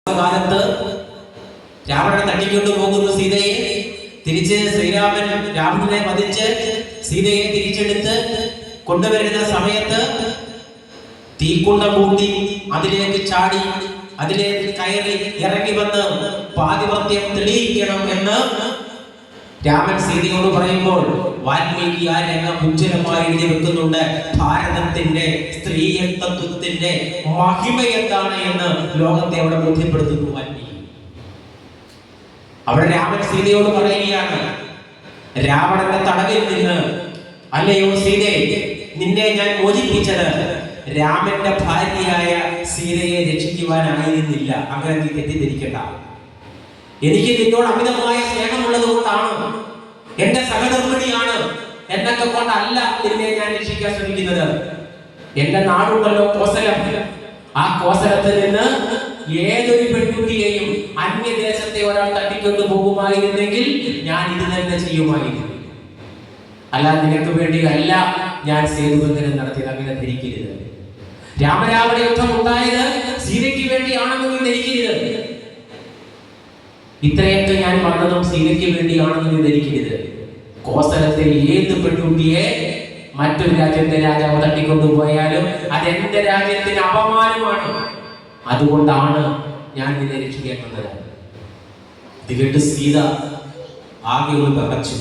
കാലത്ത് രാവണൻ തട്ടിക്കൊണ്ടു പോകുന്നു സീതയെ. തിരിച്ച് ശ്രീരാമൻ രാവണനെ വധിച്ച് സീതയെ തിരിച്ചെടുത്ത് കൊണ്ടുവരുന്ന സമയത്ത് തീക്കുണ്ട കൂട്ടി അതിലേക്ക് ചാടി അതിലേക്ക് കയറി ഇറങ്ങി വന്ന് പാതിവ്രത്യം തെളിയിക്കണം എന്ന് രാമൻ സീതയോട് പറയുമ്പോൾ വാൽമീകി ആ രംഗം ഉജ്ജ്വലമായി എഴുതി വെക്കുന്നുണ്ട്. ഭാരതത്തിന്റെ സ്ത്രീയത്വത്തിന്റെ മഹിമ എന്താണ് എന്ന് ലോകത്തെ അവിടെ ബോധ്യപ്പെടുത്തുന്നു വാൽമീകി. അവിടെ രാമൻ സീതയോട് പറയുകയാണ്, രാവണന്റെ തടവിൽ നിന്ന് അല്ലയോ സീതേ, നിന്നെ ഞാൻ മോചിപ്പിച്ചത് രാമന്റെ ഭാര്യയായ സീതയെ രക്ഷിക്കുവാനായിരുന്നില്ല. അങ്ങനെ നീ തെറ്റിദ്ധരിക്കണ്ട. എനിക്ക് നിന്നോട് അമിതമായ സ്നേഹമുള്ളത് കൊണ്ടാണ്, എന്റെ സഹധർമ്മിണിയാണ് എന്നൊക്കെ കൊണ്ടല്ല നിന്നെ ഞാൻ രക്ഷിക്കാൻ ശ്രമിക്കുന്നത്. എന്റെ നാടുണ്ടല്ലോ കോസലം, ആ കോസലത്തിൽ നിന്ന് ഏതൊരു പെൺകുട്ടിയെയും അന്യദേശത്തെ ഒരാൾ തട്ടിക്കൊണ്ടു പോകുമായിരുന്നെങ്കിൽ ഞാൻ ഇത് തന്നെ ചെയ്യുമായിരുന്നു. അല്ല, നിനക്ക് വേണ്ടി അല്ല ഞാൻ സേതുബന്ധനം നടത്തിയത്. അങ്ങനെ ധരിക്കരുത്. രാമരാവണ യുദ്ധം ഉണ്ടായത് സീതയ്ക്ക് വേണ്ടിയാണെന്ന് ധരിക്കരുത്. ഇത്രയൊക്കെ ഞാൻ പറഞ്ഞതും സീതയ്ക്ക് വേണ്ടിയാണെന്ന് ധരിക്കരുത്. കോസലത്തെ ഏത് പെൺകുട്ടിയെ മറ്റൊരു രാജ്യത്തെ രാജാവ് തട്ടിക്കൊണ്ടുപോയാലും അതെന്റെ രാജ്യത്തിന് അപമാനമാണ്. അതുകൊണ്ടാണ് ഞാൻ നിന്നെ രക്ഷിക്കാൻ വന്നത്. ഇത് കേട്ട് സീത ആകെ ഒരു പകച്ചു.